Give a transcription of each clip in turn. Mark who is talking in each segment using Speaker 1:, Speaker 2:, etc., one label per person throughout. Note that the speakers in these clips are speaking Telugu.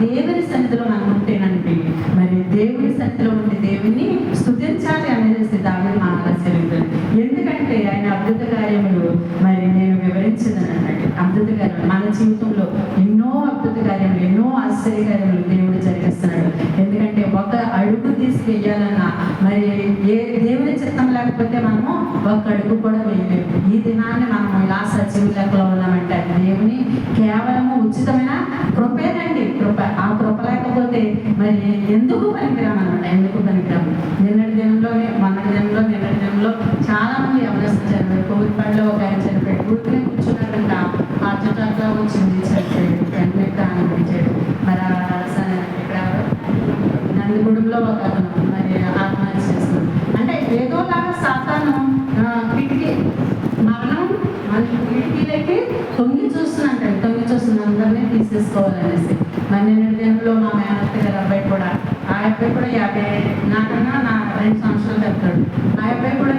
Speaker 1: దేవుని సన్నిధిలో మనం ఉంటేనండి, మరి దేవుని సన్నిధిలో ఉండి దేవుని స్తుతించాలి అనేసి దావీదు మహారాజు. ఎందుకంటే ఆయన అద్భుత కార్యములు మరి నేను వివరించదనండి. అద్భుత కార్యములు మన జీవితంలో ఎన్నో అద్భుత కార్యములు, ఎన్నో ఆశ్చర్య కార్యములు దేవుడు జరిగిస్తున్నాడు. ఎందుకంటే ఒక అడుగు తీసి వేయాలన్నా మరి ఏ దేవుని చిత్తం లేకపోతే మనము ఒక అడుగు కూడా వేయలేము. ఈ దినాన్ని మనం ఇలా సజీవ లెక్కలో ఉన్నామంటే అది దేవుని కేవలము ఉచితమైన కృపేనండి. కృప, ఆ కృప లేకపోతే మరి ఎందుకు పనికిరాము అనమాట. ఎందుకు పనికిరాము. నిన్నటి దినంలో చాలా మంది ఎవరెస్ట్ చనిపోయారు. కోవిడ్లో ఒక ఆయన చనిపోయాడు. ఊరికనే కూర్చున్నారంట, హార్ట్ అటాక్ గా వచ్చింది, చనిపోయాడు. అనిపించాడు. మరి ఇక్కడ నందిగూడెంలో ఒక అతను మరి ఆత్మహత్య చేస్తుంది. అంటే ఏదోలాగా సాతాను మరణం మన కిటికీలకి తొంగి చూస్తుందంటే అందరినీ తీసేసుకోవాలనేసి. మరి నిన్నటి దినంలో మా మేనత్త గారి అబ్బాయి కూడా, ఆ అబ్బాయి కూడా 50, నాకన్నా 2 సంవత్సరాలు చెప్తాడు. ఆ అబ్బాయి కూడా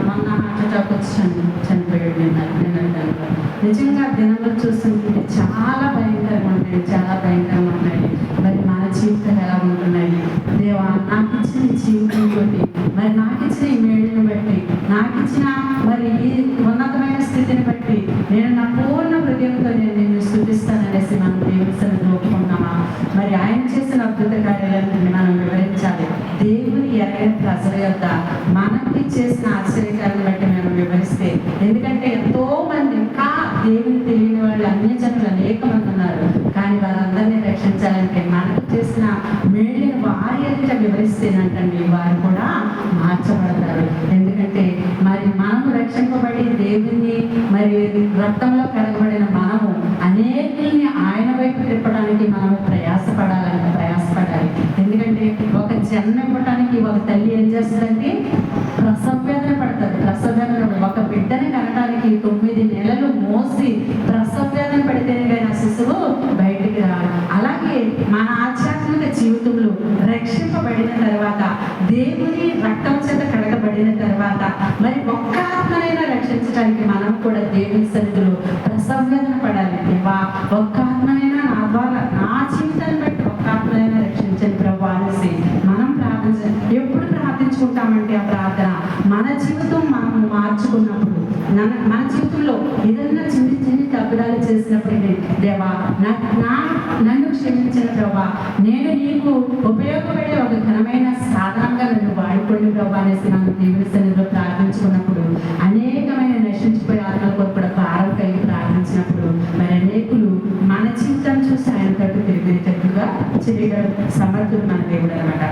Speaker 1: మొన్న హార్ట్ అటాక్ వచ్చి చనిపోయాడు నిన్నటి దినంలో. నిజంగా దినములు చూస్తుంటే చాలా భయంకరంగా ఉంటాయి, చాలా భయంకరంగా ఉంటాయి. మరి మన జీవితాలు ఎలా ఉంటున్నాయి? దేవా, నాకు ఇచ్చిన జీవితం బట్టి, మరి నాకు ఇచ్చిన ఈ మేలుని బట్టి, నాకు ఇచ్చిన మరి ఈ ఉన్నతమైన స్థితిని బట్టి నేను నా పూర్ణ హృదయంతో నేను నిన్ను స్తుతిస్తాననేసి మనం దేవుని సన్నిధిలో ఒప్పుకున్నామా? మరి ఆయన చేసిన అద్భుత కార్యాలన్నింటినీ మనం వివరించాలి. దేవుని ఎరగని ప్రజల యొక్క మనకి చేసిన ఆశ్చర్యకాలను బట్టి మనం వివరిస్తే, ఎందుకంటే ఎంతో మంది ఇంకా దేవుని తెలియని వాళ్ళు అన్యజనులు అనేక మంది ఉన్నారు. కానీ వారందరినీ రక్షించాలంటే మనకు చేసిన మేలుని వారి ఎదుట వివరిస్తేనంటండి వారు కూడా మార్చబడతారు. ఎందుకంటే మరి మనము రక్షింపబడి దేవుని మరి రక్తంలో కడగబడిన మనము అనేకుల్ని ఆయన వైపు తిప్పడానికి మనము ప్రయాసపడాలి. ఎందుకంటే ఒక జన్మ ఇవ్వటానికి ఒక తల్లి ఏం చేస్తుందంటే ప్రసవేదన పడతారు. ఒక బిడ్డని కనడానికి 9 నెలలు మోసి ప్రసవేదన పడితేనే కానీ ఆ శిశువు బయటికి రావాలి. అలాగే మన ఆధ్యాత్మిక జీవితంలో రక్షింపబడిన తర్వాత, దేవుని రక్తం చేత కడగబడిన తర్వాత, మరి ఒక్క ఆత్మనైనా రక్షించడానికి మనం కూడా దేవుని సన్నిధిలో ప్రసవేదన పడాలి. ఒక్క ఆత్మనైనా నా ద్వారా, నా జీవితాన్ని బట్టి ఒక్క ఆత్మనైనా రక్షించండి ప్రభు అనేసి మనం ప్రార్థించాలి. ఎప్పుడు ప్రార్థించుకుంటామంటే ఆ ప్రార్థన మన జీవితం మనం మార్చుకున్నప్పుడు, మన జీవితంలో ఏదైనా చిన్న తప్పుదాలు చేసినప్పుడు, దేవా నన్ను క్షమించిన ప్రభా, నేను నీకు ఉపయోగపడే ఒక ఘనమైన సాధనంగా నన్ను వాడుకోండి ప్రభా అనేసి మనం దేవుని సన్నిధిలో ప్రార్థించుకున్నప్పుడు, అనేకమైన నశించిపోయే ఆత్మల కొరకు కూడా భారం కలిగి ప్రార్థించినప్పుడు మరి అనేకులు మన జీవితం చూసి ఆయన తట్టు తిరిగేటట్టుగా చేయగల సమర్థుడు మన దేవుడు అనమాట.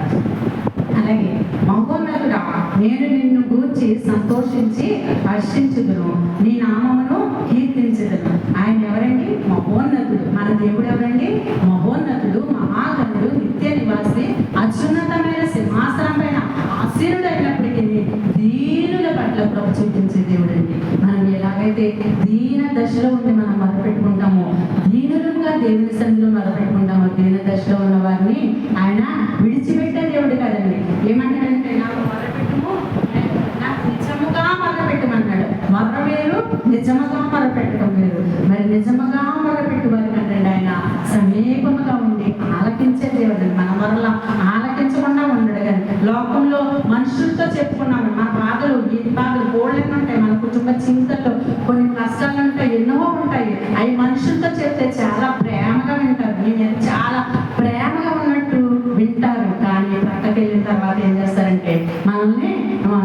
Speaker 1: అలాగే మహోన్నతుడా, నేను నిన్ను గూర్చి సంతోషించి హర్షించుదును, నీ నామమును కీర్తించుదును. ఆయన ఎవరండి? మహోన్నతుడు. మన దేవుడు ఎవరండి? మహోన్నతుడు, మహాగణుడు, నిత్య నివాసి, అత్యున్నతమైన సింహాసనం పైన ఆసీనుడైనప్పటికీ దీనుల పట్ల ప్రభు చూపించే దేవుడు అండి. మనం ఎలాగైతే దీన దశలో ఉండి మనం మొదలుపెట్టుకుంటామో, దీనులుగా దేవుని సన్నిధిలో మొదలుపెట్టుకుంటామో, దీన దశలో ఉన్న వారిని ఆయన విడిచిపెట్టే దేవుడు కదండి. ఏమంటాడంటే నాకు మొదలుపెట్టుము, నాకు నిజముగా మొదలుపెట్టమన్నాడు. మొదలు వేరు, నిజముగా మొదలుపెట్టడం వేరు. మరి నిజముగా మొదలుపెట్టు వారికి అంటే ఆయన సమీపముగా ఉండి ఆలకించే దేవుడు. మన వల్ల ఆలకించకుండా ఉండడు. కానీ లోకంలో మనుషులతో చెప్పుకున్నాము మన బాధలు, ఈ బాధలు గోళ్ళని ఉంటాయి, మన కుటుంబ చింతల్లో కొన్ని కష్టాలు ఉంటాయి, ఎన్నో ఉంటాయి. అవి మనుషులతో చెప్తే చాలా ప్రేమగా వింటారు, మేము చాలా ప్రేమగా ఉన్నట్టు వింటారు. కానీ పక్కకి వెళ్ళిన తర్వాత ఏం చేస్తారంటే మనల్ని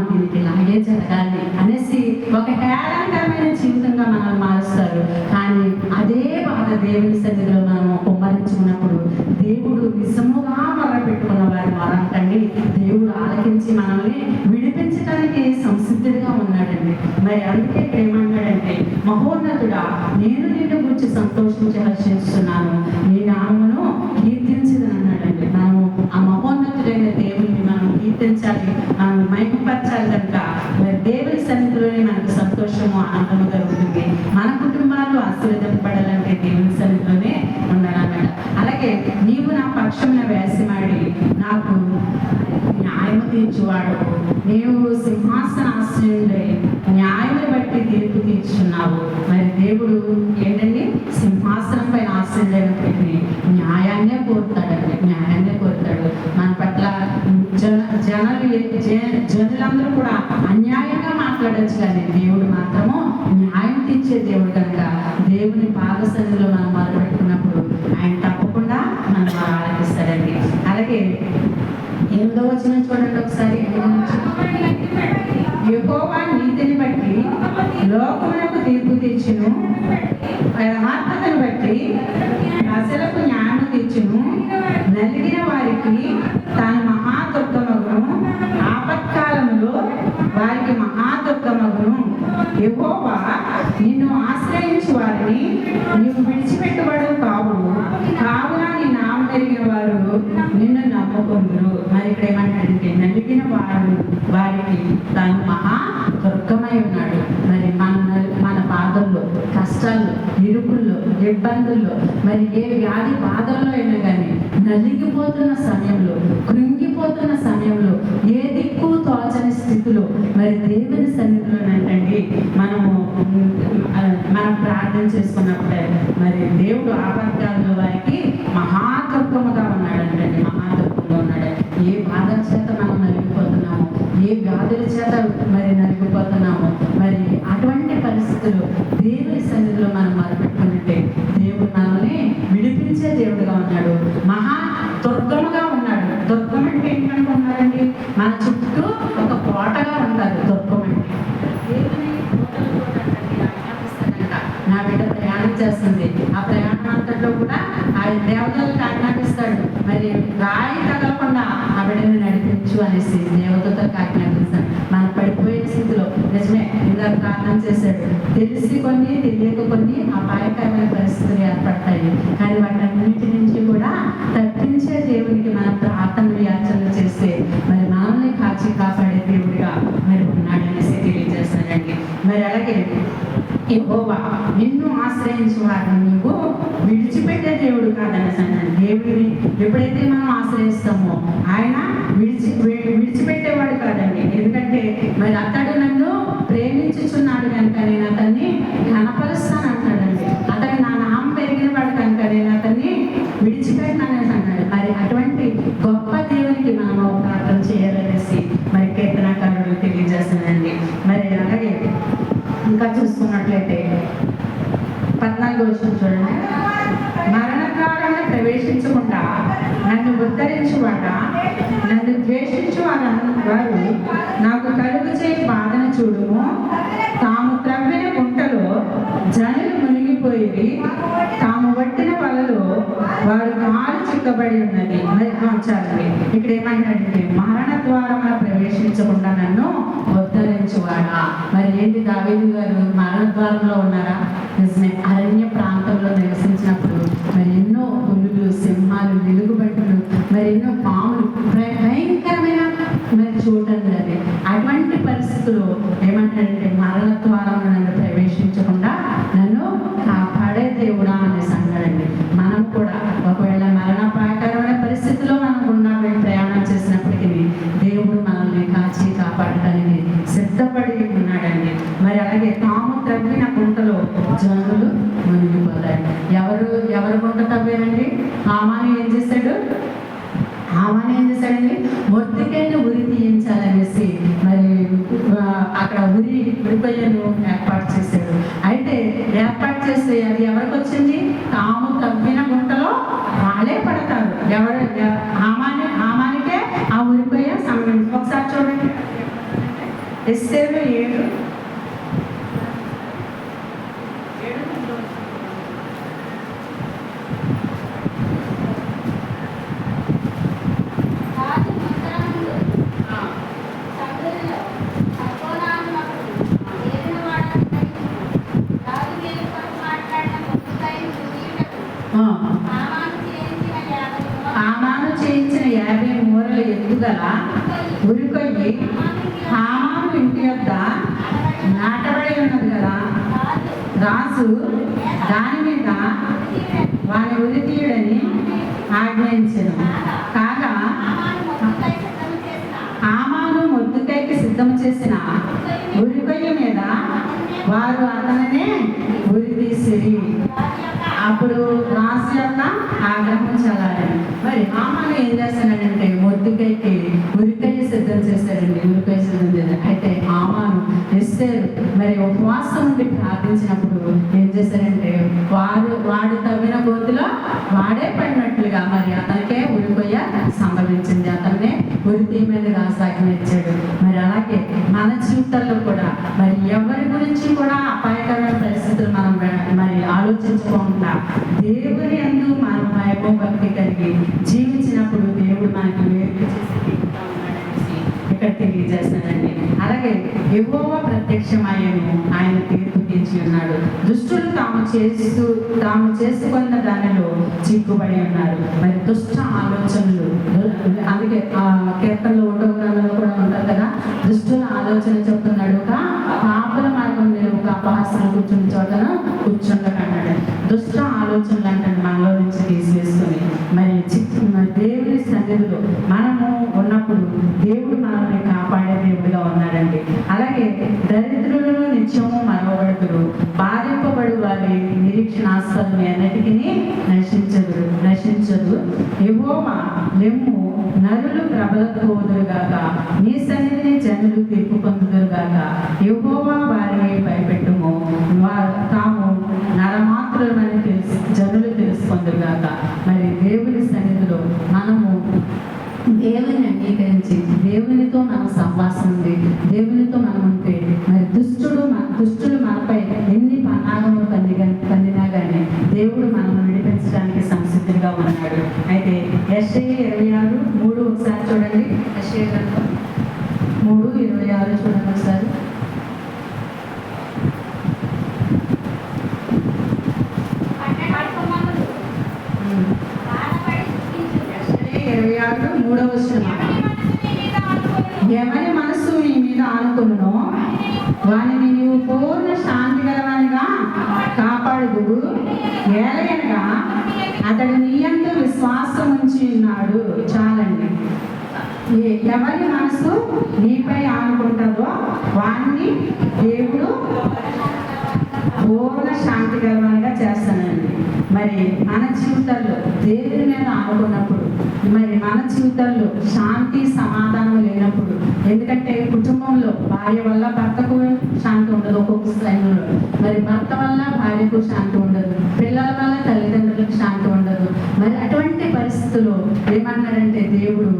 Speaker 1: దీనికి ఇలాగే జరగాలి అనేసి ఒక హేళనకరమైన జీవితంగా మనల్ని మారుస్తారు. కానీ అదే బాధ దేవుని సన్నిధిలో మనం కుమ్మరించుకున్నప్పుడు దేవుడు నిజముగా మొదలుపెట్టుకున్న వారి వారంటండి దేవుడు ఆలకించి మనల్ని విడిపించడానికి సంసిద్ధుడిగా ఉన్నాడండి. మరి అందుకే ఏమన్నాడంటే, మహోన్నతుడా, నేను నిన్ను గురించి సంతోషించి హర్షిస్తున్నాను, నీ నామమును కీర్తించదని అన్నాడండి. మనము ఆ మహోన్నతుడైన దేవుడిని మనం కీర్తించాలి, మనం మైపరచాలి కనుక మరి దేవుని సన్నిధిలోనే మనకు సంతోషము, ఆనందముగా ఉంటుంది. మన కుటుంబాలు ఆశీర్వదింపబడాలంటే దేవుని సన్నిధిలోనే ఉండాలన్నమాట. అలాగే నీవు నా పక్షమున వేసమాడి నాకు న్యాయము తీర్చువాడు, నీవు సింహాసనాశ్రయుడై న్యాయమును బట్టి తీర్పు తీర్చున్నావు. మరి దేవుడు ఏంటండి? సింహాసనం పైన ఆశ్రయుడైనప్పటికీ న్యాయాన్ని కోరుతాడండి, న్యాయాన్ని కోరుతాడు. మన పట్ల జనులందరూ కూడా అన్యాయంగా మాట్లాడచ్చు, కానీ దేవుడు మాత్రము న్యాయం తీర్చే దేవుడు కనుక దేవుని పాద సన్నిధిలో మనం మొదలుపెట్టుకున్నప్పుడు ఆయన తప్పకుండా మనం ఆలకిస్తాడండి. అలాగే 8వ వచనం చూడండి ఒకసారి. యెహోవా నీతిని బట్టి లోకమునకు తీర్పు తెచ్చును, యథార్థతను బట్టి ప్రజలకు న్యాయం తెచ్చును. నలిగిన వారికి తాను మహాదుర్గమగును, ఆపత్కాలంలో వారికి మహాదుర్గమగును. యెహోవా నిన్ను ఆశ్రయించు వారిని నీవు విడిచిపెట్టబడవు కావున నీ నామం ఎరిగిన వారు నిన్ను నమ్ముకుందురు. మరి ఇక్కడ ఏమంటాడంటే నలిగిన వారికి తాను మహా దుర్గమై ఉన్నాడు. మరి మన బాధల్లో, కష్టాల్లో, ఇరుకుల్లో, ఇబ్బందుల్లో, మరి ఏ వ్యాధి బాధల్లో అయినా కానీ నలిగిపోతున్న సమయంలో, కృంగిపోతున్న సమయంలో, ఏ దిక్కు తోచని స్థితిలో మరి దేవుని సన్నిధిలోనంటండి మనం ప్రార్థన చేసుకున్నప్పుడే మరి దేవుడు ఆపత్కాలంలో వారికి మహాదుర్గముగా ఉన్నాడంటండి, మహాదుర్గంగా ఉన్నాడు. ఏ బాధల చేత మనం నలిగిపోతున్నాము, ఏ వ్యాధుల చేత మరి నలిగిపోతున్నాము, మరి అటువంటి పరిస్థితులు దేవుని సన్నిధిలో మనం మొదలుపెట్టుకుంటే దేవుడు మనల్ని విడిపించే దేవుడుగా ఉన్నాడు, మహా దుర్గముగా ఉన్నాడు. దుర్గం అంటే ఏంటనుకుంటున్నారండి? మన చుట్టూ ఒక కోటగా ఉంటారు దుర్గం అంటే. దేవుని నా బిడ్డ ప్రయాణం చేస్తుంది, ఆ ప్రయాణం అంతట్లో కూడా ఆయన దేవతలకు ఆజ్ఞాపిస్తాడు, మరి రాయి తగలకుండా ఆ బిడ్డని నడిపించు అనేసి దేవతలకు ఆజ్ఞాపిస్తాడు. మనం పడిపోయే స్థితిలో నిజమే ఇందాక ప్రార్థన చేశాడు, తెలిసి కొన్ని తెలియక కొన్ని అపాయకరమైన పరిస్థితులు ఏర్పడతాయి, కానీ వాటన్నిటి నుంచి కూడా తప్పించే దేవునికి మనం ప్రార్థనలు యాచనలు చేస్తే మరి మనల్ని కాచి కాపాడే దేవుడిగా మరి ఉన్నాడనేసి తెలియజేస్తాడండి. మరి అలాగే యెహోవా నిన్ను ఆశ్రయించు వారిని నీవు విడిచిపెట్టే దేవుడు కాదనేసి అన్నాడు. దేవుడిని ఎప్పుడైతే మనం ఆశ్రయిస్తామో ఆయన విడిచిపెట్టేవాడు కాదండి. ఎందుకంటే మరి అతడు నన్ను ప్రేమించుచున్నాడు కనుక నేను అతన్ని ఘనపరుస్తాను అంటాడండి. అతడు నా నామం పెరిగిన వాడు కనుక నేను అతన్ని విడిచిపెట్టిననేసి అన్నాడు. మరి అటువంటి గొప్ప దేవునికి మనము ప్రార్థన చేయాలనేసి మరి కీర్తనకారుడు తెలియజేస్తున్నాడండి. మరి అలాగే ఇంకా చూసుకున్నట్లయితే 14వ వచనం చూడండి. మరణ ద్వారాన్ని ప్రవేశించకుండా నన్ను ఉద్ధరించువాడ, నన్ను ద్వేషించు వారు నాకు కలుగు చేయి బాధను చూడుము. తాము త్రవ్విన గుంటలో జనులు మునిగిపోయి, తాము పట్టిన వలలో వారు కాలు చిక్కబడి ఉన్నది. చాలండి, ఇక్కడ ఏమంటాడంటే మరణ ద్వారమున ప్రవేశించకుండా నన్ను ఉద్ధరించువాడా. మరి ఏంటి దావీదు గారు మరణ ద్వారంలో ఉన్నారా? నిజమే. అరణ్య ప్రాంతంలో నివసించినప్పుడు మరి ఎన్నో పులులు, సింహాలు, వెలుగుబట్టులు, మరి ఎన్నో పాములు, భయంకరమైన మరి చూడండి అది. అటువంటి పరిస్థితుల్లో ఏమంటాడంటే మరణ ద్వారంలో నన్ను ప్రవేశించకుండా నన్ను కాపాడే దేవుడా అనేసి అన్నాడండి. మనం కూడా ఒకవేళ మరణాపాయకరమైన పరిస్థితిలో మనం గుండా ప్రయాణం చేసినప్పటికీ దేవుడు మనల్ని కాచి కాపాడటానికి సిద్ధపడి ఉన్నాడండి. మరి అలాగే తాము త్రవ్విన గుంటలో జనులు మునిగిపోతారు. ఎవరు గుంట తవ్వారండి? హామాను ఏం చేశాడండి? మొర్దెకైని ఉరి తీయించాలనేసి మరి అక్కడ ఉరికొయ్యను ఏర్పాటు చేశాడు. అయితే ఏర్పాటు చేస్తే అది ఎవరికి వచ్చింది? తాము తవ్విన గుంటలో వాళ్ళే పడతారు. హామానికే ఆ ఉరికొయ్య సమయం. ఒకసారి చూడండి, ఎస్తేరు 7 హామాను చేయించిన 50 మూరల ఎత్తుగల ఉరికొయ్యి హామాను ఇంటి యొద్ద నాటబడి ఉన్నది కదా, రాజు దాని మీద వాని ఉరి తీయడని ఆజ్ఞయించెను. కాగా హామాను మొర్దెకైకి సిద్ధం చేసిన ఉరికొయ్య మీద వారు అతనినే ఉరి తీసిరి. అప్పుడు రాజు రాజు యొక్క ఆగ్రహం చల్లారని. మరి హామాను ఏం చేస్తానంటే మొర్దెకైకి ఉరికయ్య సిద్ధం చేశారండి. ఉరికయ్య సిద్ధం చేశారు. అయితే హామాను ఎస్తేరు మరి ఉపవాసం ఉండి ప్రార్థించినప్పుడు ఏం చేశారంటే వాడు తవ్విన గోతిలో వాడే పడినట్లుగా మరి అతనికే ఉరికొయ్య సంభవించింది. అతన్నే ఉరి తీయమేందుకు ఆసాగ్యం ఇచ్చాడు. మరి అలాగే మన జీవితాల్లో కూడా మరి ఎవరి గురించి కూడా అపాయకరమైన పరిస్థితులు మనం మరి ఆలోచించుకోకుండా దేవుని యందు మనం భయము భక్తి కలిగి జీవించినప్పుడు దేవుడు మనకి వేరు చేసి ఇక్కడ తెలియజేస్తానండి. అలాగే యెహోవా ప్రత్యక్షమయ్యను, ఆయన తీర్పు తీర్చి ఉన్నాడు. దుష్టులు తాము చేసుకున్న దానిలో చిక్కుబడి ఉన్నారు. మరి దుష్ట ఆలోచనలు, అందుకే కీర్తనలో 1వ గ్రంథంలో కూడా ఉంటారు కదా, దుష్టుల ఆలోచన చెప్తున్నాడు, పాపల మార్గం లేవు, అపహాస్యం కూర్చున్న చోటన కూర్చుండకన్నాడు. దుష్ట ఆలోచనలు అంటే మనలో నుంచి తీసివేసుకొని మరి దేవుని సన్నిధిలో మనము ఉన్నప్పుడు దేవుడు మనల్ని కాపాడే దేవుడిగా ఉన్నాడండి. అలాగే దరిద్రులను నిత్యము మరవబడుతురు, బాధింపబడు వారి నిరీక్షణాస్పదం ఎన్నటికీ నశించదు. యెహోవా లెమ్ము, నరులు ప్రబలపోదురుగాక, నీ సన్నిధిని జనులు తీర్పు పొందుదురుగాక. యెహోవా వారిని భయపెట్టుము, తాము నరమాత్రులమని జనులు తెలుసుకొందురుగాక. మరి దేవుని సన్నిధిలో మనము దేవుని అంగీకరించి దేవునితో మన సహవాసం ఉంది, దేవునితో మనం ఉంటే మరి దుష్టులు మనపై ఎన్ని పన్నాగములు పండినా కానీ దేవుడు మనల్ని విడిపించడానికి సంసిద్ధంగా ఉన్నాడు. అయితే యెషయా 26:3 ఒకసారి చూడండి. యెషయా గ్రంథం 3:26 చూడండి ఒకసారి. ఎవరి మనసు నీ మీద ఆనుకొనునో వానిని నీవు పూర్ణ శాంతి గలవానిగా కాపాడుదువు. ఏలయనగా అతడు నీ యందు విశ్వాసం ఉంచి ఉన్నాడు. చాలండి. ఎవరి మనసు నీపై ఆనుకుంటుందో వాణ్ణి దేవుడు పూర్ణ శాంతి గలవానిగా చేస్తానండి. మరి మన జీవితాల్లో దేవుని మీద ఆనుకున్నప్పుడు మరి మన జీవితాల్లో శాంతి సమాధానం లేనప్పుడు, ఎందుకంటే కుటుంబంలో భార్య వల్ల భర్తకు శాంతి ఉండదు, ఒక్కొక్క స్థాయిలో మరి భర్త వల్ల భార్యకు శాంతి ఉండదు, పిల్లల వల్ల తల్లిదండ్రులకు శాంతి ఉండదు. మరి అటువంటి పరిస్థితుల్లో ఏమన్నాడంటే దేవుడు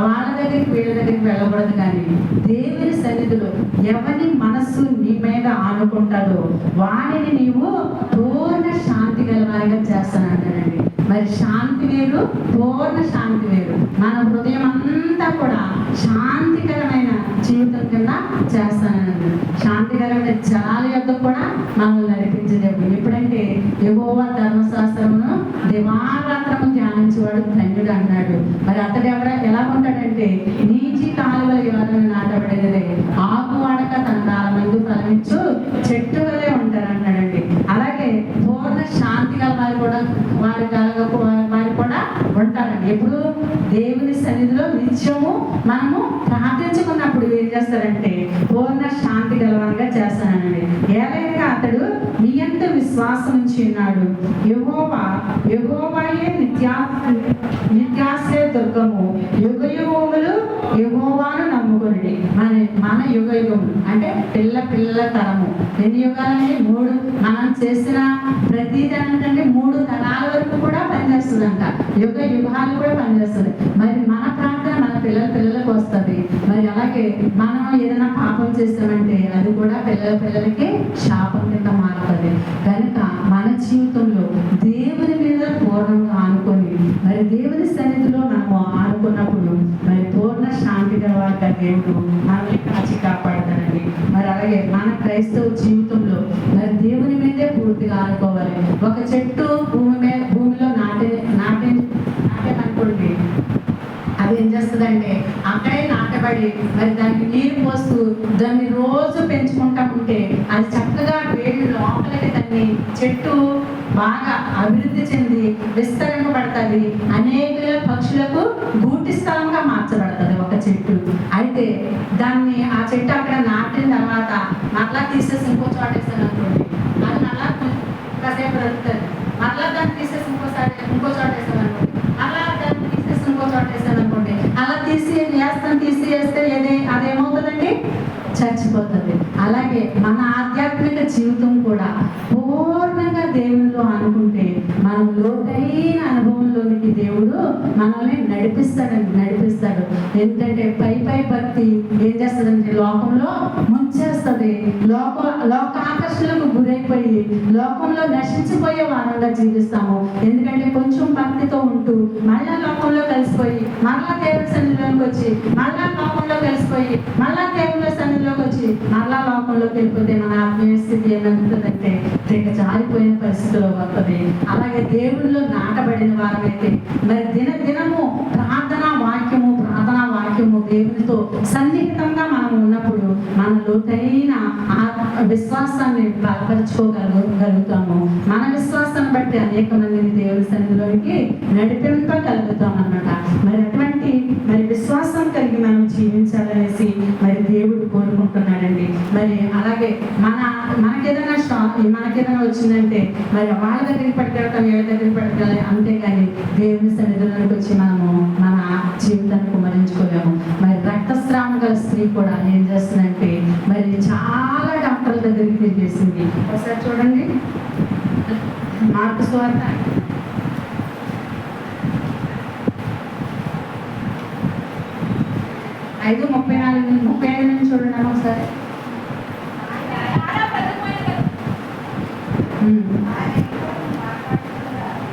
Speaker 1: వాళ్ళ దగ్గరికి వీళ్ళ దగ్గరికి వెళ్ళకూడదు, కానీ దేవుని సన్నిధిలో ఎవరి మనస్సు నీ మీద ఆనుకుంటాడో వాడిని నీవు పూర్ణ శాంతి గలవారిగా చేస్తానంటాడండి. మరి శాంతి వేరు, పూర్ణ శాంతి వేరు. మన హృదయం అంతా కూడా శాంతికరమైన జీవితం కింద చేస్తానండి. శాంతికరమైన జలాల యొక్క కూడా మనల్ని నడిపించలేవు. ఎప్పుడంటే యెహోవా ధర్మశాస్త్రమును దివారాత్రము ధ్యానించేవాడు ధన్యుడు అన్నాడు. మరి అతడు ఎలా ఉంటాడంటే నీటి కాలువల యోరను నాటబడినదే, ఆకు వాడక తన కాలం ముందు ఫలమించు చెట్టు వలె ఉంటారు అన్నాడండి. అలాగే పూర్ణ శాంతి గల వారు కూడా ఉంటారండి. ఎప్పుడు దేవుని సన్నిధిలో నిత్యము మనము ప్రార్థించుకున్నప్పుడు ఏం చేస్తారంటే పూర్ణ శాంతి గలవానిగా చేస్తానండి. ఏలైనా అతడు నీ యందు విశ్వాసం ఉంచి ఉన్నాడు. యెహోవాయే నిత్యాశ్రయ దుర్గము, యుగ యుగములు యెహోవాను నమ్ముకొనుడి. మన యుగ యుగములు అంటే పిల్లల తరము. ఎన్ని యుగాలని? 3. మనం చేసిన ప్రతి దానికంటే 3 తరాల వరకు కూడా పనిచేస్తుందంట. యుగ యుగాలు కూడా పనిచేస్తుంది. మరి మన ప్రార్థన మన పిల్లలకు వస్తుంది. మరి అలాగే మనం ఏదైనా పాపం చేస్తామంటే అది కూడా పిల్లలకి శాపం కింద మారుతుంది. కనుక మన జీవితంలో దేవుని మీద పూర్ణంగా ఆనుకొని మరి దేవుని సన్నిధిలో మనము ఆనుకున్నప్పుడు మరి పూర్ణ శాంతి గలవాడిగా దేవుడు మనల్ని కాచి కాపాడతాడండి. మరి అలాగే మన క్రైస్తవ జీవితంలో మరి దేవుని మీదే పూర్తిగా ఆనుకోవాలి. ఒక చెట్టు భూమిలో నాటేమనుకోండి, అది ఏం చేస్తుందంటే అక్కడే నాటబడి మరి దానికి నీరు పోస్తూ దాన్ని రోజు పెంచుకుంటా ఉంటే అది చక్కగా వేడి లోపలికి దాన్ని చెట్టు బాగా అభివృద్ధి చెంది విస్తరింపబడుతుంది. అనేక పక్షులకు గూటి స్థలంగా మార్చబడుతుంది ఒక చెట్టు. అయితే దాన్ని ఆ చెట్టు అక్కడ నాటిన తర్వాత మరలా తీసేసి ఇంకో చోట వేస్తాను అనుకోండి, అది మరలా కాసేపు బ్రతుకుతుంది. మరలా దాన్ని తీసేసి ఇంకో మనల్ని నడిపిస్తాడు. ఎందుకంటే పై భక్తి ఏం చేస్తుందంటే లోకంలో ముంచేస్తుంది. లోకాకర్షణలకు గురైపోయి లోకంలో నశించిపోయే వారంగా జీవిస్తాము. ఎందుకంటే కొంచెం భక్తితో ఉంటూ మళ్ళా లోకంలో కలిసిపోయి మళ్ళా దేవుడి సన్నిధిలోకి వచ్చి మళ్ళా లోకంలో కలిసిపోయి మళ్ళా దేవుడి సన్నిధిలోకి వచ్చి మళ్ళా లోకంలోకి వెళ్ళిపోతే మన ఆత్మీయ స్థితి ఏమవుతుందంటే జారిపోయిన పరిస్థితిలో వస్తుంది. అలాగే దేవుడిలో నాటబడిన వారమైతే మరి దినము ప్రార్థనా వాక్యము దేవునితో సన్నిహితంగా మనం ఉన్నప్పుడు మన లోతైన విశ్వాసాన్ని బలపరుచుకోగలుగుతాము. మన విశ్వాసాన్ని బట్టి అనేక మందిని దేవుని సన్నిధిలోనికి నడిపింపగలుగుతాం అన్నమాట. అటువంటి విశ్వాసం కలిగి మనం జీవించాలనేసి దేవుడు కోరుకుంటున్నాడండి. అలాగే మనకేదైనా వచ్చిందంటే వాళ్ళ దగ్గరికి పట్టుకెళ్తాం, వీళ్ళ దగ్గరికి పట్టుకెళ్ళాలి, అంతేగాని దేవుని సన్నిధిలోకి వచ్చి మనము మన జీవితాన్ని కుమరించుకోలేము. రక్తస్రావం గల స్త్రీ కూడా ఏం చేస్తుందంటే చాలా డాక్టర్ల దగ్గరికి తిరిగేసింది. ఒకసారి చూడండి, మార్కు సువార్త 5:34-35 నుంచి చూడండి ఒకసారి.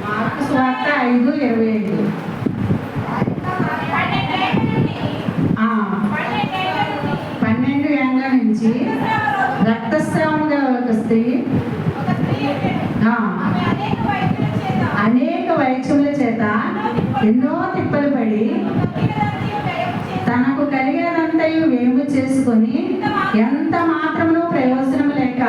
Speaker 1: మార్కు సువార్త 5:25. 12 ఏళ్ల నుంచి రక్తస్రావం గల ఒక స్త్రీ అనేక వైద్యుల చేత ఎన్నో తిప్పలు పడి తనకు కలిగినంతయు వేము చేసుకొని ఎంత మాత్రమును ప్రయోజనం లేక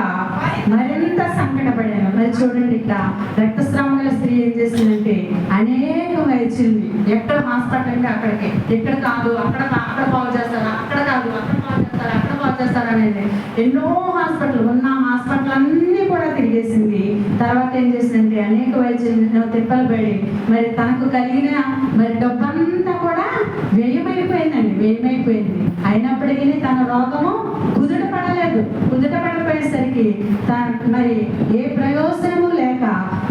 Speaker 1: మరింత సంకటపడాను. చూడండి, ఇక్కడ రక్తస్రావం గల స్త్రీ ఏం చేసిందంటే అనేక వైద్యుల్ని, ఎక్కడ హాస్పిటల్ అంటే అక్కడికి, ఎక్కడ కాదు అక్కడ బాగు చేస్తారా, అక్కడ కాదు అక్కడ బాగు చేస్తారా అనేది ఎన్నో హాస్పిటల్ అన్నీ కూడా తిరిగేసింది. తర్వాత ఏం చేసిందంటే అనేక వైద్యులు తిప్పలు పడి తనకు కలిగిన డబ్బంతా కూడా వ్యయమైపోయింది. అయినప్పటికీ తన రోగము కుదుట పడిపోయేసరికి ఏ ప్రయోజనము లేక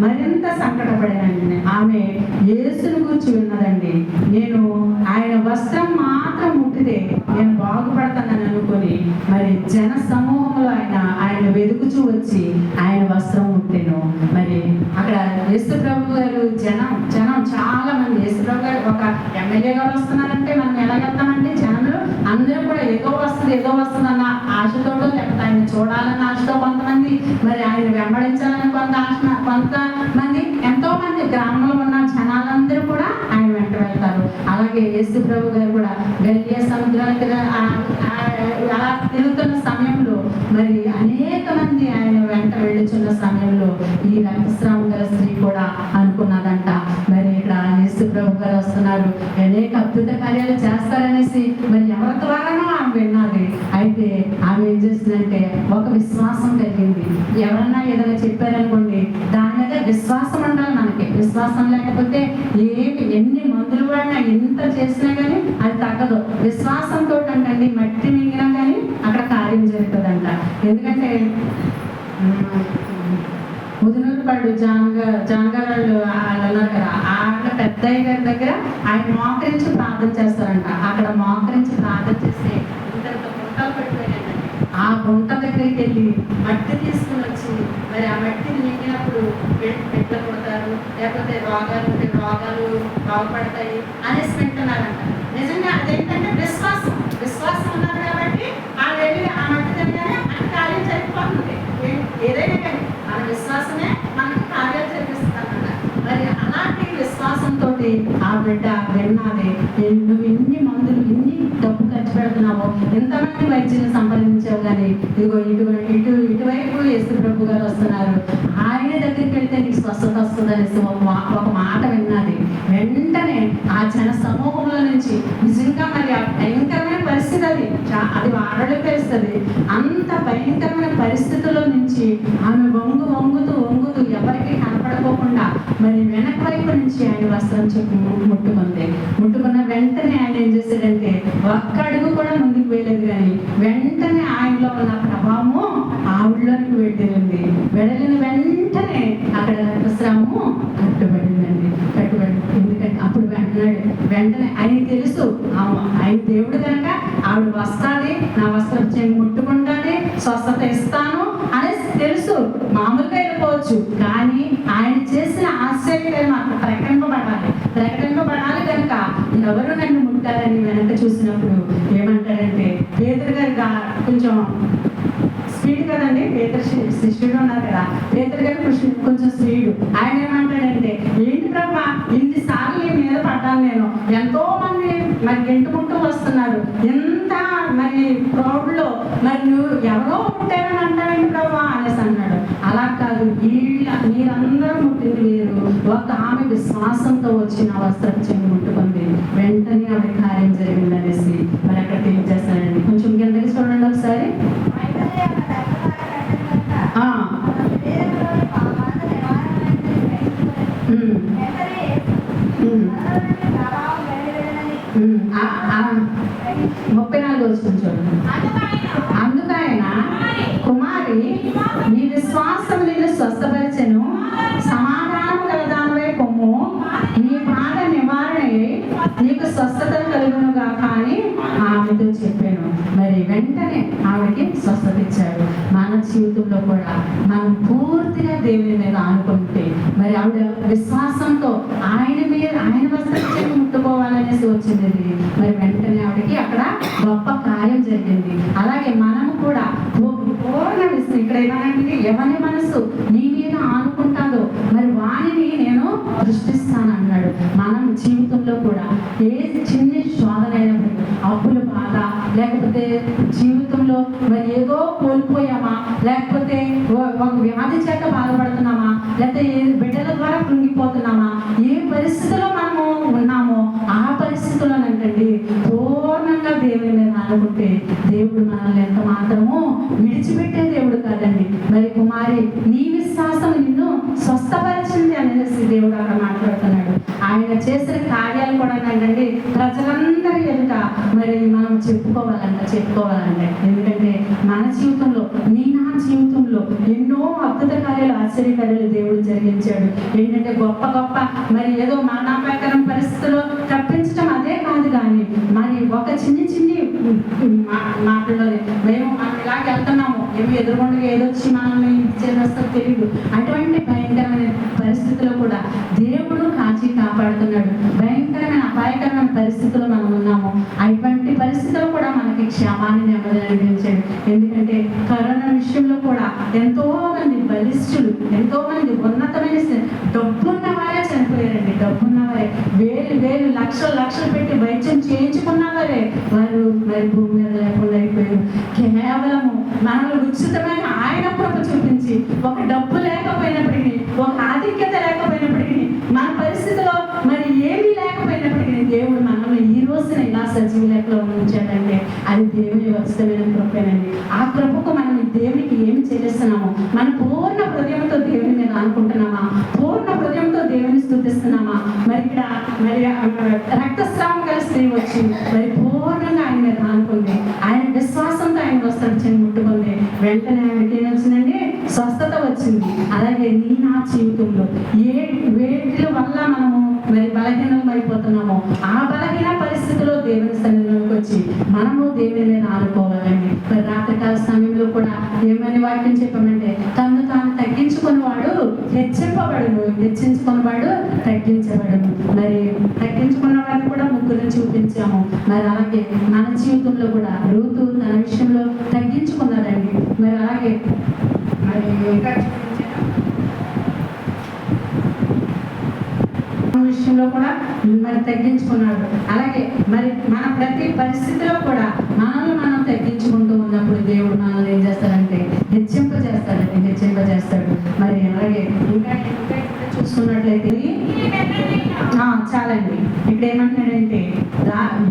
Speaker 1: మరింత సంకటపడానండి. ఆమె యేసును కూర్చి ఉన్నదండి. నేను ఆయన వస్త్రం మాత్రం ముట్టితే నేను బాగుపడతానని అనుకొని జన సమూహంలో ఆయన వెతుకుచూ వచ్చి ఆయన వస్త్రం ముట్టెను. అక్కడ యేసు ప్రభు గారు జనం చాలా మంది, యేసు ప్రభు గారు ఒక ఎమ్మెల్యే గారు వస్తున్నారంటే మనం ఎలా వెళ్తామంటే జనంలో అందరూ కూడా ఏదో వస్తుంది అన్న ఆశతో, లేకపోతే ఆయన చూడాలన్న ఆశతో కొంతమంది, ఆయన వెంబడించాలని కొంతమంది, ఎంతో మంది గ్రామంలో ఉన్న జనాలందరూ కూడా ఆయన వెంట వెళ్తారు. అలాగే యేసు ప్రభు గారు కూడా గలిలయ సముద్రానికి అలా తిరుగుతున్న సమయంలో అనేక మంది ఆయన వెంట వెళ్ళుచున్న సమయంలో ఈ రక్తస్రావం గల స్త్రీ కూడా అనుకున్నదంట, ఇక్కడ యేసు ప్రభు గారు వస్తున్నారు, అనేక అద్భుత కార్యాలు చేస్తారనేసి ఎవరి ద్వారానో ఆమె విన్నది. అయితే ఆమె ఏం చేసిందంటే ఒక విశ్వాసం కలిగింది. ఎవరన్నా ఏదైనా చెప్పారనుకోండి, దాని మీద విశ్వాసం ఉండాలి. మనకి విశ్వాసం లేకపోతే ఎన్ని మందులు వాడినా ఎంత చేసినా కానీ అది తగ్గదు. విశ్వాసంతో అంటండి మట్టి మింగినా కానీ అక్కడ కార్యం జరుగుతుందంట. ఎందుకంటే ముదునూరుపాడు జాన్గారు వాళ్ళు అన్నారు కదా, అక్కడ పెద్దయ్య గారి దగ్గర ఆయన మోకరించి ప్రార్థన చేస్తారంట. అక్కడ మోకరించి ప్రార్థన చేస్తే ఇంత గుంటలు పెట్టిపోయాయండి. ఆ గుంట దగ్గరికి వెళ్ళి మట్టి తీసుకుని వచ్చి ఆ మట్టిని మింగినప్పుడు పెట్లు కొడతారు, లేకపోతే రోగాలు బాగుపడతాయి అనేసి వింటున్నారంట. నిజంగా అదేంటంటే విశ్వాసం ఉన్నారు కాబట్టి ఆ వెళ్ళి ఆ మట్టి దగ్గరనే మన కార్యం జరిగిపోతుంది. ఏదైనా కానీ మన విశ్వాసమే మనకి కార్యాలు జరిపిస్తుందన్నమాట. అలాంటి విశ్వాసంతో ఆ బిడ్డ విన్నాదే, నువ్వు ఎన్ని మందులు ఎన్ని డబ్బు ఖర్చు పెడుతున్నావో, ఎంతమంది వైద్యులు సంపాదించావు, కానీ ఇదిగో ఇటువైపు యేసు ప్రభు గారు వస్తున్నారు, ఆయన దగ్గరికి వెళ్తే నీకు స్వస్థత వస్తుంది అనేసి ఒక మాట విన్నది. వెంటనే ఆ జన సమూహంలో నుంచి నిజంగా ఆ భయంకరమైన పరిస్థితి అది వాడడం తెలుస్తుంది. అంత భయంకరమైన పరిస్థితుల్లో నుంచి ఆమె వంగుతూ ఎవరికి కనపడకోకుండా వెనక వైపు నుంచి ఆయన వస్త్రం ముట్టుకున్న వెంటనే ఆయన ఏం చేశాడంటే ఒక్క అడుగు కూడా ముందుకు వెళ్ళలేదు, కానీ వెంటనే ఆయనలో ఉన్న ప్రభావము ఆవిడలోకి వెళ్ళింది. వెళ్ళిన వెంటనే అక్కడ రక్తస్రావము కట్టుబడింది. ఎందుకంటే అప్పుడు వెంటనే వెంటనే ఆయన తెలుసు ఆయన దేవుడు కనుక ఆవిడ వస్తుంది, నా వస్త్రం చెంగు ముట్టుకుంటుంది, స్వస్థత ఇస్తాను అనేసి తెలుసు. మామూలుగా వెళ్ళిపోవచ్చు, కానీ ఆయన చేసిన ఆశ్చర్యకార్యం అక్కడ ప్రకటింపబడాలి కనుక ఎవరు నన్ను ముట్టారని వెనక చూసినప్పుడు ఏమంటాడంటే, పేతురు గారు కొంచెం స్పీడ్ కదండి, పేతురు శిష్యుడు ఉన్నారు కదా, పేతురు గారు కొంచెం స్పీడు. ఆయన ఏమంటాడంటే, ఏంటి ప్రభా ఇన్నిసార్లు నీ మీద పడ్డాను నేను, ఎంతో మంది మరి గెంటుకుంటూ వస్తున్నారు, ఎంత మరి క్రౌడ్లో మరి నువ్వు ఎవరో ముట్టారని అంటావేంటి ప్రభా అనేసి అన్నాడు. అలా కాదు, మీరందరూ ముట్టింది వేరు, ఒక ఆమె విశ్వాసంతో వచ్చిన వస్త్రం చెంగు ముట్టుకుంది, వెంటనే ఆమె కార్యం జరిగిందనేసి మరి అక్కడ తెలియజేస్తానండి. కొంచెం కిందకి చూడండి ఒకసారి. ముప్పై 34 వచ్చింది చూడండి. అందుకైన కుమారి నీ విశ్వాసం నిన్ను స్వస్థపరిచెను, సమాధానం కలదానవే పొమ్ము, నీ బాధ నివారణ నీకు స్వస్థత కలుగునుగా కానీ ఆమెతో చెప్పాను. మరి వెంటనే ఆమెకి స్వస్థత ఇచ్చాడు. మన జీవితంలో కూడా మనం పూర్తిగా దేవుని మీద ఆనుకుంటే, మరి ఆవిడ విశ్వాసంతో ఆయన వస్త్రం ముట్టుకోవాలనేసి వచ్చింది. మరి వెంటనే ఆవిడకి అక్కడ గొప్ప కార్యం జరిగింది. అలాగే మనము కూడా పూర్ణ ఇక్కడ ఏమనంటే, ఎవరి మనసు నీ మీద ఆనుకుంటాదో మరి వాణిని నేను దృష్టిస్తాను అన్నాడు. మనం జీవితంలో కూడా ఏ చిన్న శోధనైనప్పుడు, అప్పుల బాధ, లేకపోతే జీవితంలో మరి ఏదో కోల్పోయామా, లేకపోతే ఒక వ్యాధి చేత బాధపడుతున్నామా, లేకపోతే బిడ్డల ద్వారా కృంగిపోతున్నామా, ఏ పరిస్థితిలో మనము ఉన్నామో ఆ పరిస్థితుల్లోనంటండి పూర్ణంగా దేవుని మీద అనుకుంటే దేవుడు మనల్ని ఎంత మాత్రమో విడిచిపెట్టే దేవుడు కాదండి. మరి కుమారి నీ విశ్వాసం నిన్ను స్వస్థపరిచింది అనేసి దేవుడు అక్కడ మాట్లాడుతున్నాడు. ఆయన చేసిన కార్యాలు కూడా ఏంటంటే ప్రజలందరి ఎదుట మరి మనం చెప్పుకోవాలంటే ఎందుకంటే మన జీవితంలో నా జీవితంలో ఎన్నో అద్భుత కార్యాలు, ఆశ్చర్యకార్యాలు దేవుడు జరిగించాడు. ఏంటంటే గొప్ప మరి ఏదో మరణాపాయకరం పరిస్థితుల్లో తప్పించడం అదే కాదు, కానీ మరి ఒక చిన్ని మాటల్లోనే మనం ఇలాగ వెళ్తున్నాము, ఏమి ఎదురుకుండా ఏదొచ్చి మనల్ని చేస్తూ తెలియదు, అటువంటి భయంకరమైన పరిస్థితుల్లో కూడా దేవుడు కాపాడుతున్నాడు. భయంకరమైన అపాయకరమైన పరిస్థితుల్లో మనం ఉన్నాము. అటువంటి పరిస్థితుల్లో కూడా మనకి క్షేమాన్ని నెమ్మది అనిపించాడు. ఎందుకంటే కరోనా విషయంలో కూడా ఎంతో మంది బలిష్ఠులు, ఎంతో మంది ఉన్నతమైన డబ్బున్న వారే చనిపోయారండి. డబ్బున్నవారే వేలు లక్షలు పెట్టి వైద్యం చేయించుకున్న వారే వారు మరి భూమి మీద లేకుండా అయిపోయారు. కేవలము మనలో ఉచితమైన ఆయన కృప చూపించి, ఒక డబ్బు లేకపోయినప్పటికీ, ఒక ఆధిక్యత లేకపోయినప్పటికీ, మన పరిస్థితిలో మరి ఏమీ లేకపోయినప్పటికీ దేవుడు మనల్ని ఈ రోజున ఇలా సజీవ లెక్కలో ఉంచాడంటే అది దేవుని ఉచితమైన కృపేనండి. ఆ కృపకు మనం దేవునికి ఏమి చెల్లిస్తున్నామో, మన పూర్ణ హృదయంతో దేవుని మీద అనుకుంటున్నామా, పూర్ణ హృదయంతో దేవుని స్తుతిస్తున్నామా. మరి ఇక్కడ మరి రక్తస్రావం గల స్త్రీ వచ్చి మరి పూర్ణంగా ఆయన మీద అనుకుంది, ఆయన విశ్వాసంతో ఆయన వస్త్రం చెంది ముట్టుకుంది, వెంటనే ఆయనకి ఏమొచ్చిందండి, స్వస్థత వచ్చింది. అలాగే నా జీవితంలో వేటి వల్ల మనము మరి బలహీనం అయిపోతున్నామో ఆ బలహీన పరిస్థితిలో దేవుని సన్నిధిలోకి వచ్చి మనము దేవుని మీద ఆడుకోవాలండి. మరి రాత్రికాల సమయంలో కూడా ఏమని వాక్యం చెప్పామంటే, తను తాను తగ్గించుకున్నవాడు హెచ్చించుకున్నవాడు తగ్గించబడను. మరి తగ్గించుకున్న వాడిని కూడా ముగ్గురు చూపించాము. మరి అలాగే మన జీవితంలో కూడా రూతు తన విషయంలో తగ్గించుకున్నారండి. మరి అలాగే మరి ఇంకా విషయంలో కూడా మరి తగ్గించుకున్నాడు. అలాగే మరి మన ప్రతి పరిస్థితిలో కూడా మనల్ని మనం తగ్గించుకుంటూ ఉన్నప్పుడు దేవుడు మనల్ని ఏం చేస్తాడంటే హెచ్చింపజేస్తాడు. మరి అలాగే ఇంకా చూసుకున్నట్లయితే చాలండి. ఇక్కడ ఏమంటున్నాడంటే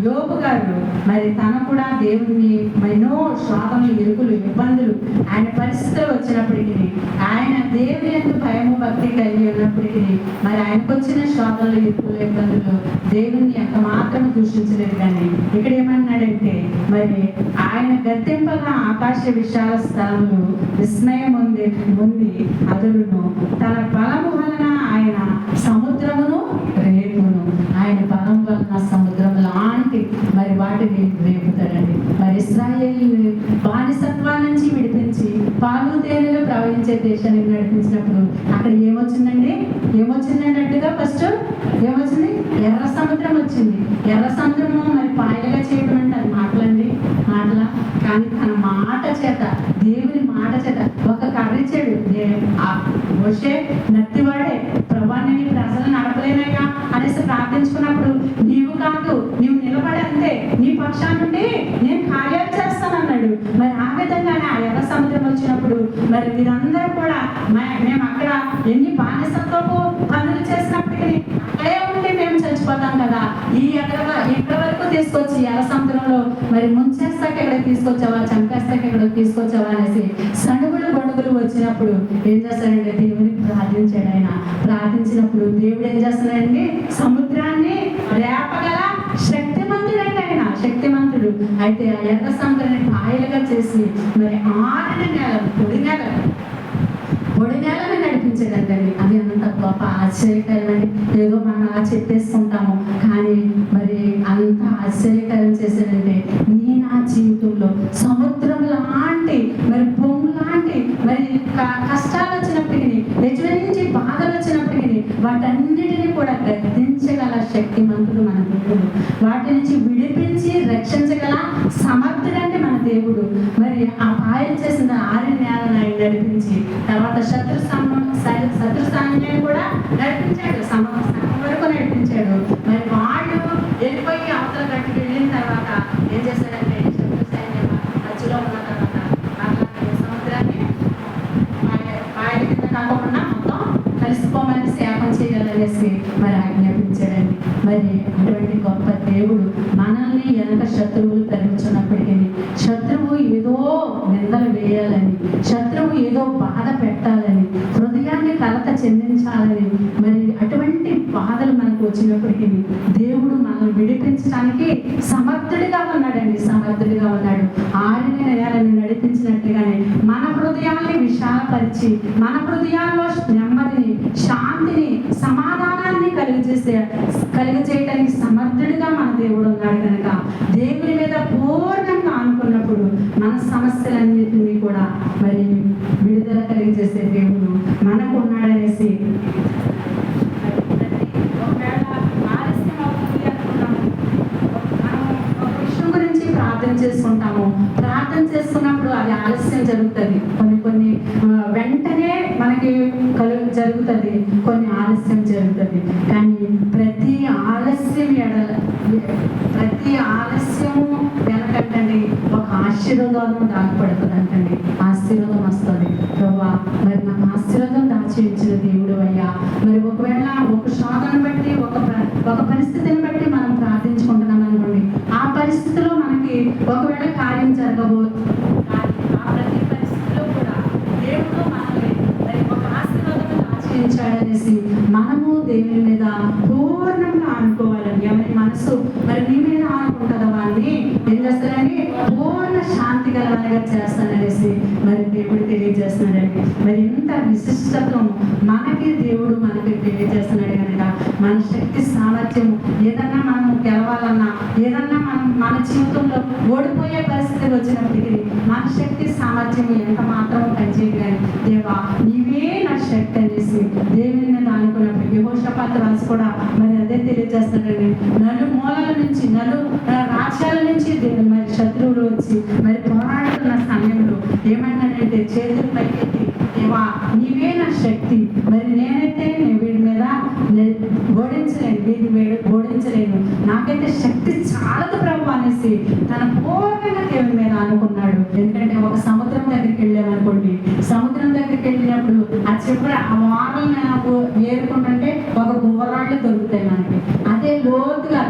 Speaker 1: యోబు గారు మరి తను కూడా దేవుణ్ణి ఎన్నో శోధనలు, ఇరుకులు, ఇబ్బందులు ఆయన పరిస్థితులు వచ్చినప్పటికీ, ఆయన దేవుని యొక్క భయము భక్తి కలిగి ఉన్నప్పటికీ మరి ఆయనకు వచ్చిన శోధనలు, ఇరుకులు, ఇబ్బందులు దేవుణ్ణి ఎంత మాత్రం దూషించలేదు. కానీ ఇక్కడ ఏమన్నాడంటే మరి ఆయన గద్దెంపగా ఆకాశ విశాల స్థలములు విస్మయం ఉంది అదురును, తన బలము వలన ఆయన సముద్రమును రేపును. ఆయన బలం వలన సముద్రం వాటిని రేపుతాడండి. మరి ఇశ్రాయేలు బానిసత్వం నుంచి విడిపించి పాలు తేనెలు ప్రవహించే దేశానికి నడిపించినప్పుడు అక్కడ ఏమొచ్చిందండి? ఏమొచ్చిందంటే ఫస్ట్ ఏమొచ్చింది? ఎర్ర సముద్రం వచ్చింది. ఎర్ర సముద్రము మరి పాయలుగా చేయడం అంటే అది మాటలండి, మాటల. కానీ తన మాట చేత, దేవుని మాట చేత ఒక కర్రిచ్చాడు. మోషే నత్తివాడే, ప్రభా నీ ప్రజలు నడపలేనగా అనేసి ప్రార్థించుకున్నప్పుడు నీవు కాదు, నీవు నిలబడి అంతే, నీ పక్షాన నుండి నేను కార్యాలు చేస్తానన్నాడు. మరి ఆ విధంగానే ఆ ఎర్ర సముద్రం వచ్చినప్పుడు మరి మీరందరూ కూడా మేము అక్కడ ఎన్ని బానిసత్వపు పనులు చేసినప్పటికీ అక్కడే ఉండి మేము చచ్చిపోతాం కదా, ఇక్కడ వరకు తీసుకొచ్చి ఎర్ర సముద్రంలో మరి ముంచేస్తాక ఇక్కడ తీసుకొచ్చావా, చంపేస్తాక ఇక్కడ తీసుకొచ్చావా అనేసి సణుగులు గొడుగులు వచ్చినప్పుడు ఏం చేస్తాడంటే దేవునికి ప్రార్థించాడు. ఆయన ప్రార్థించినప్పుడు దేవుడు ఏం చేస్తున్నాడండి? సముద్రాన్ని రేపగల శక్తిమంతుడండి. ఆయన శక్తిమంతుడు. అయితే ఆ ఎర్ర సముద్రాన్ని పాయలుగా చేసి మరి ఆరిన నేలను, పొడి నేలను నడిపించాడంటండి. అది అంత గొప్ప ఆశ్చర్యకరం అండి. ఏదో మనం అలా చెప్పేసుకుంటాము, కానీ మరి అంత ఆశ్చర్యకరం చేశాడంటే నా జీవితంలో సముద్రం లాంటి మరి పొంగు లాంటి మరి కష్టాలు వచ్చినప్పటికీ, ఎటువంటి బాధలు వచ్చినప్పటికీ వాటన్నిటిని కూడా గద్దించగల శక్తిమంతుడు మన దేవుడు. వాటి నుంచి విడిపించి రక్షించగల సమర్థుడంటే మన దేవుడు. మరి ఆ పాయలు చేసిన ఆరి నేలను ఆయన నడిపించి తర్వాత శత్రు స్థానాన్ని కూడా నడిపించాడు, సమానం వరకు నడిపించాడు. మరి వాళ్ళు వెళ్ళిపోయి అవతల గట్టుకు వెళ్ళిన తర్వాత ఏం చేశాడంటే శత్రు సైన్యం మధ్యలో ఉన్న తర్వాత అట్లా సముద్రాన్ని పాయల కింద కాకుండా మొత్తం కలిసిపోమని శాపం చేయాలనేసి మరి ఆజ్ఞాపించాడండి. మరి అటువంటి గొప్ప దేవుడు మనల్ని వెనక శత్రువులు తరలించున్నప్పటికీ, శత్రువు ఏదో నిందలు వేయాలని, శత్రువు ఏదో బాధ పెట్టాలని, హృదయాన్ని కలత చెందించాలని, మరి అటువంటి బాధలు మనకు వచ్చినప్పటికీ దేవుడు మనల్ని విడిపించడానికి సమర్థుడిగా ఉన్నాడండి, సమర్థుడిగా ఉన్నాడు. ఆరిన నేలని నడిపించినట్లుగానే మన హృదయాన్ని విశాలపరిచి మన హృదయాల్లో నెమ్మదిని, శాంతిని, సమాధానాన్ని కలిగజేయడానికి సమర్థుడిగా మన దేవుడు ఉన్నాడు. కనుక దేవుని మీద పూర్ణంగా అనుకున్నప్పుడు మన సమస్యలన్నింటినీ కూడా మరి విడుదల కలిగజేసే దేవుడు మనకు ఉన్నాడనేసి ప్రార్థన చేసుకుంటాము. ప్రార్థన చేసుకున్నప్పుడు అది ఆలస్యం జరుగుతుంది, కొన్ని వెంటనే మనకి జరుగుతుంది, కొన్ని ఆలస్యం జరుగుతుంది. కానీ ప్రతి ఆలస్యము వెనకంటండి ఒక ఆశీర్వాదం దాగిపడుతుంది అంటండి. ఆశీర్వాదం వస్తుంది. ప్రభా మరి నాకు ఆశీర్వాదం దాచి ఇచ్చిన దేవుడు అయ్యా. మరి ఒకవేళ ఒక శోధన బట్టి ఒక పరిస్థితిని బట్టి మనం ప్రార్థించుకుంటున్నాం అనుకోండి, ఆ పరిస్థితిలో మనకి ఒకవేళ కార్యం జరగబోతుంది. ఆ ప్రతి పరిస్థితిలో కూడా దేవుడు మనల్ని మరి ఒక ఆశీర్వాదం దాచించాడనేసి మనము దేవుని మీద పూర్ణంగా అనుకోవాలని. ఎవరి మనసు మరి నీ మీద అనుకుంటుందా వాడిని ఏం చేస్తారని పూర్ణ శాంతి గలవారిగా చేస్తాననేసి మరి దేవుడు తెలియజేస్తున్నాడండి. మరి ఇంత విశిష్టత్వం మనకి దేవుడు మనకి తెలియజేస్తున్నాడు కనుక మన శక్తి సామర్థ్యం ఏదన్నా మనం గెలవాలన్నా, ఏదన్నా మన జీవితంలో ఓడిపోయే పరిస్థితి వచ్చినప్పటికీ మన శక్తి సామర్థ్యం ఎంత మాత్రం పనిచేయదు. కానీ దేవా నీవే నా శక్తి అనేసి దేవుని మీద అనుకున్నప్పుడు యెహోషాపాతు రాజు కూడా మరి అదే తెలియజేస్తాడండి. నలుమూలల నుంచి, రాజ్యాల నుంచి మరి శత్రువులు వచ్చి మరి పోరాడుతున్న సమయంలో ఏమన్నాడంటే చేతులు పైకెత్తి దేవా నీవే నా శక్తి, మరి నేనైతే వీడి మీద ఓడించలేను, నాకైతే శక్తి చాలదు ప్రభు అనేసి తన పూర్ణంగా దేవుని మీద అనుకున్నాడు. ఎందుకంటే ఒక సముద్రం దగ్గరికి వెళ్ళామనుకోండి, సముద్రం దగ్గరికి వెళ్ళినప్పుడు ఆ చెప్పుడు ఆ వారలు ఏరుకుంటుంటే ఒక గువ్వరాళ్ళు దొరుకుతాయి మనకి. అదే లోతుగా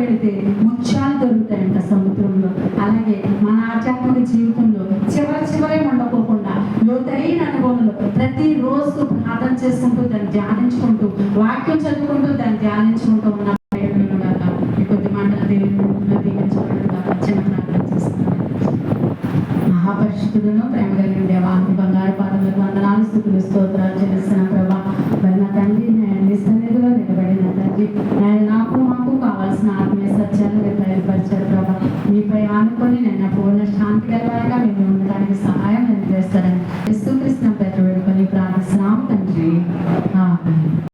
Speaker 1: వెళితే ముత్యాలు దొరుకుతాయంట సముద్రంలో. అలాగే మన ఆధ్యాత్మిక జీవితంలో చివరి ఉండకోకుండా లోతైన అనుభవంలో ప్రతిరోజు ప్రార్థన చేసుకుంటూ దాన్ని ధ్యానించుకుంటూ వాక్యం చదువుకుంటూ దాన్ని ధ్యానించుకుంటూ ఉన్న ఈ కొద్ది మాటలు చిన్న ప్రార్థన చేస్తున్నాను. మహాపరిశుద్ధులను ప్రేమ కలిగిన దేవా, బంగారు పాదములకు వందనాలు, స్తుతులు, స్తోత్రాలు చెల్లిస్తున్న ప్రభా. మరి నా తండ్రి నీ సన్నిధిలో నిలబడిన తండ్రి, నాకు మాకు కావాల్సిన ఆత్మీయ సత్యాలను బయలుపరిచి ఆనుకొని నేను పూర్ణ శాంతి గలవారుగా మేము